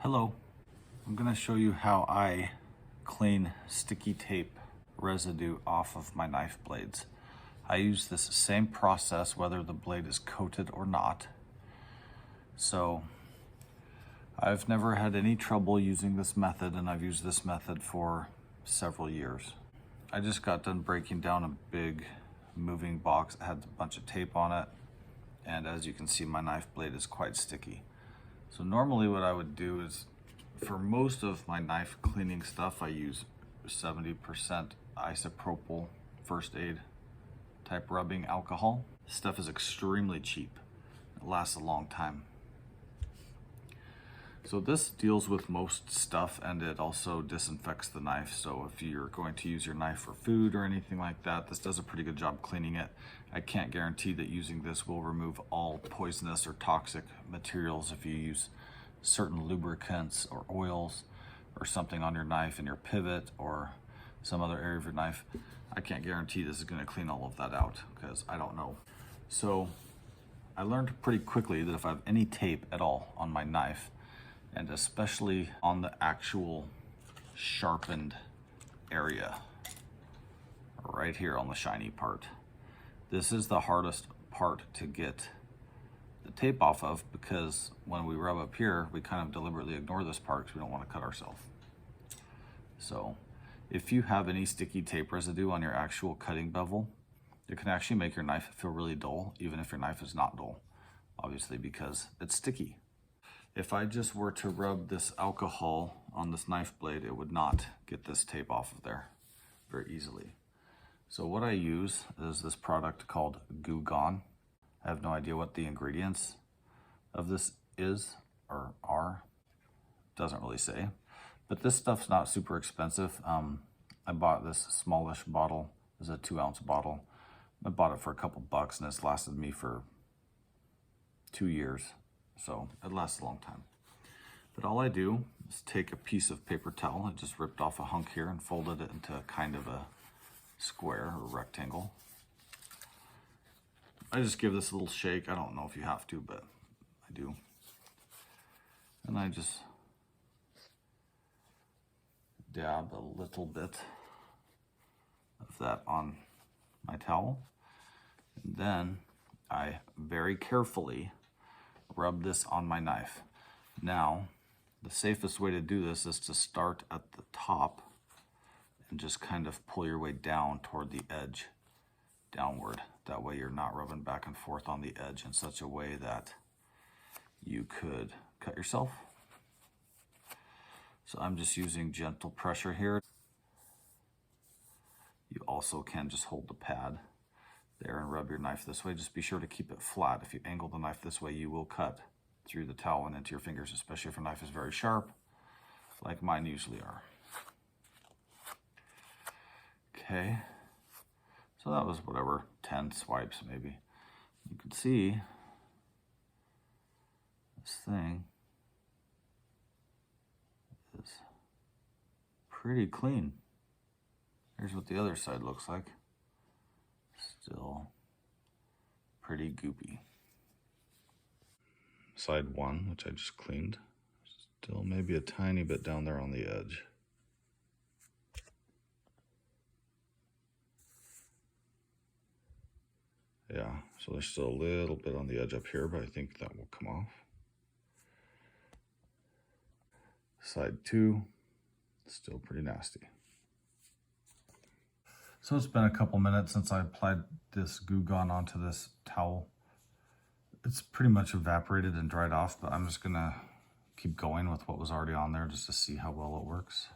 Hello, I'm going to show you how I clean sticky tape residue off of my knife blades. I use this same process whether the blade is coated or not. So I've never had any trouble using this method, and I've used this method for several years. I just got done breaking down a big moving box that had a bunch of tape on it, and as you can see, my knife blade is quite sticky. So normally what I would do is, for most of my knife cleaning stuff, I use 70% isopropyl first aid type rubbing alcohol. This stuff is extremely cheap. It lasts a long time. So this deals with most stuff, and it also disinfects the knife. So if you're going to use your knife for food or anything like that, this does a pretty good job cleaning it. I can't guarantee that using this will remove all poisonous or toxic materials if you use certain lubricants or oils or something on your knife in your pivot or some other area of your knife. I can't guarantee this is going to clean all of that out because I don't know. So I learned pretty quickly that if I have any tape at all on my knife, and especially on the actual sharpened area, right here on the shiny part, this is the hardest part to get the tape off of, because when we rub up here, we kind of deliberately ignore this part because we don't want to cut ourselves. So if you have any sticky tape residue on your actual cutting bevel, it can actually make your knife feel really dull, even if your knife is not dull, obviously, because it's sticky. If I just were to rub this alcohol on this knife blade, it would not get this tape off of there very easily. So what I use is this product called Goo Gone. I have no idea what the ingredients of this is or are. Doesn't really say. But this stuff's not super expensive. I bought this smallish bottle. It's a 2-ounce bottle. I bought it for a couple bucks, and it's lasted me for 2 years. So it lasts a long time. But all I do is take a piece of paper towel. I just ripped off a hunk here and folded it into kind of a square or rectangle. I just give this a little shake. I don't know if you have to, but I do. And I just dab a little bit of that on my towel. And then I very carefully rub this on my knife. Now, the safest way to do this is to start at the top and just kind of pull your way down toward the edge, downward. That way you're not rubbing back and forth on the edge in such a way that you could cut yourself. So I'm just using gentle pressure here. You also can just hold the pad there and rub your knife this way. Just be sure to keep it flat. If you angle the knife this way, you will cut through the towel and into your fingers, especially if your knife is very sharp, like mine usually are. Okay, so that was whatever, 10 swipes maybe. You can see this thing is pretty clean. Here's what the other side looks like. Still pretty goopy. Side one, which I just cleaned, still maybe a tiny bit down there on the edge. Yeah, so there's still a little bit on the edge up here, but I think that will come off. Side two, still pretty nasty. So it's been a couple minutes since I applied this Goo Gone onto this towel. It's pretty much evaporated and dried off, but I'm just gonna keep going with what was already on there just to see how well it works.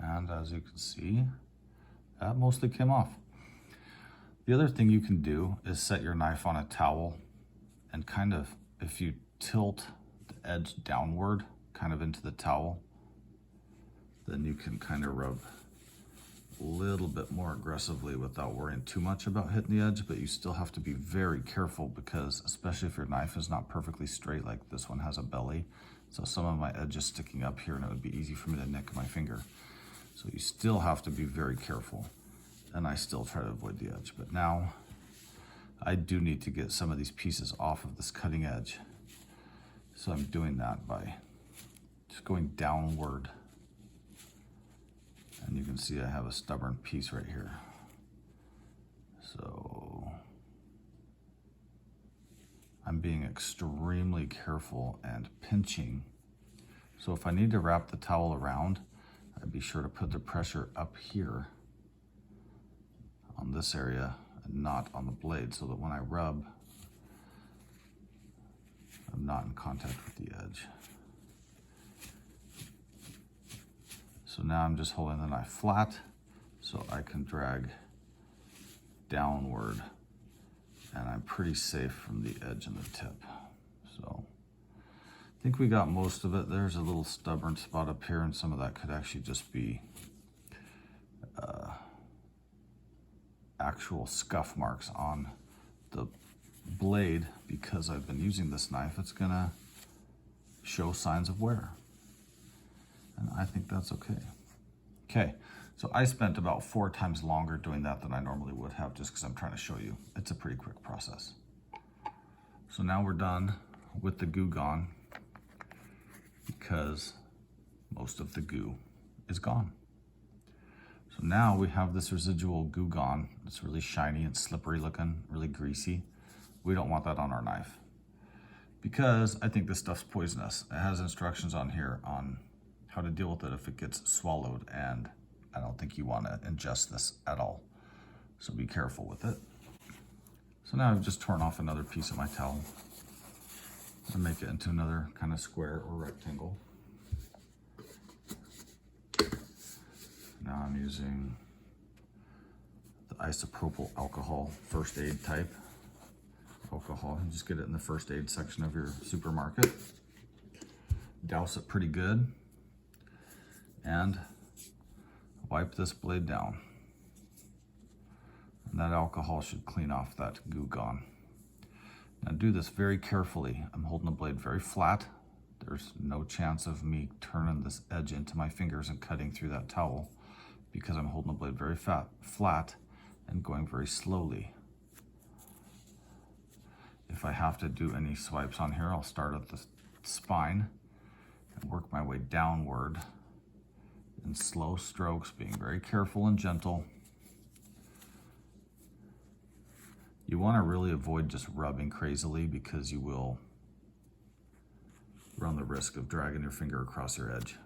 And as you can see, that mostly came off. The other thing you can do is set your knife on a towel and kind of, if you tilt the edge downward, kind of into the towel, then you can kind of rub a little bit more aggressively without worrying too much about hitting the edge, but you still have to be very careful because, especially if your knife is not perfectly straight, like this one has a belly, So some of my edge is sticking up here and it would be easy for me to nick my finger. So you still have to be very careful. And I still try to avoid the edge. But now I do need to get some of these pieces off of this cutting edge. So I'm doing that by just going downward. And you can see I have a stubborn piece right here. So I'm being extremely careful and pinching. So if I need to wrap the towel around, I'd be sure to put the pressure up here on this area and not on the blade, so that when I rub, I'm not in contact with the edge. So now I'm just holding the knife flat so I can drag downward, and I'm pretty safe from the edge and the tip. So I think we got most of it. There's a little stubborn spot up here, and some of that could actually just be actual scuff marks on the blade. Because I've been using this knife, it's gonna show signs of wear, and I think that's okay. Okay, so I spent about 4 times longer doing that than I normally would have, just because I'm trying to show you. It's a pretty quick process. So now we're done with the goo gone, because most of the goo is gone. So now we have this residual goo gone. It's really shiny and slippery looking, really greasy. We don't want that on our knife, because I think this stuff's poisonous. It has instructions on here on how to deal with it if it gets swallowed, and I don't think you want to ingest this at all. So be careful with it. So now I've just torn off another piece of my towel and make it into another kind of square or rectangle. Now I'm using the isopropyl alcohol first aid type alcohol. You just get it in the first aid section of your supermarket. Douse it pretty good and wipe this blade down. And that alcohol should clean off that goo gone. Now do this very carefully. I'm holding the blade very flat. There's no chance of me turning this edge into my fingers and cutting through that towel, because I'm holding the blade very flat and going very slowly. If I have to do any swipes on here, I'll start at the spine and work my way downward in slow strokes, being very careful and gentle. You want to really avoid just rubbing crazily, because you will run the risk of dragging your finger across your edge.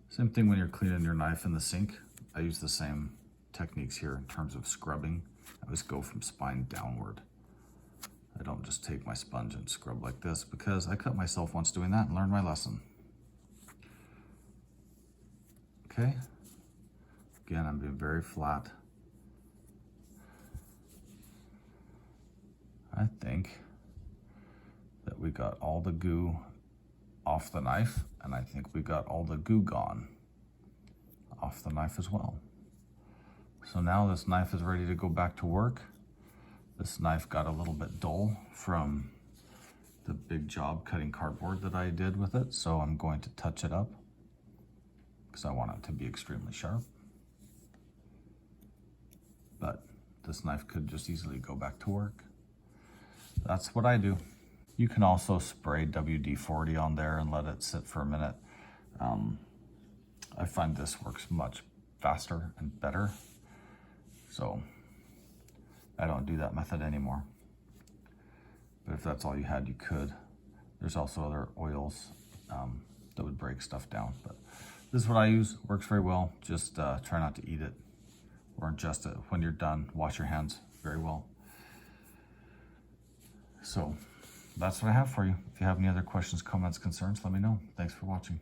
Same thing when you're cleaning your knife in the sink. I use the same techniques here in terms of scrubbing. I always go from spine downward. I don't just take my sponge and scrub like this, because I cut myself once doing that and learned my lesson. Okay, again, I'm being very flat. I think that we got all the goo off the knife, and I think we got all the goo gone off the knife as well. So now this knife is ready to go back to work. This knife got a little bit dull from the big job cutting cardboard that I did with it, so I'm going to touch it up because I want it to be extremely sharp. But this knife could just easily go back to work. That's what I do. You can also spray WD-40 on there and let it sit for a minute. I find this works much faster and better. So I don't do that method anymore. But if that's all you had, you could. There's also other oils that would break stuff down. But this is what I use. Works very well. Just try not to eat it or ingest it. When you're done, wash your hands very well. So that's what I have for you. If you have any other questions, comments, concerns, let me know. Thanks for watching.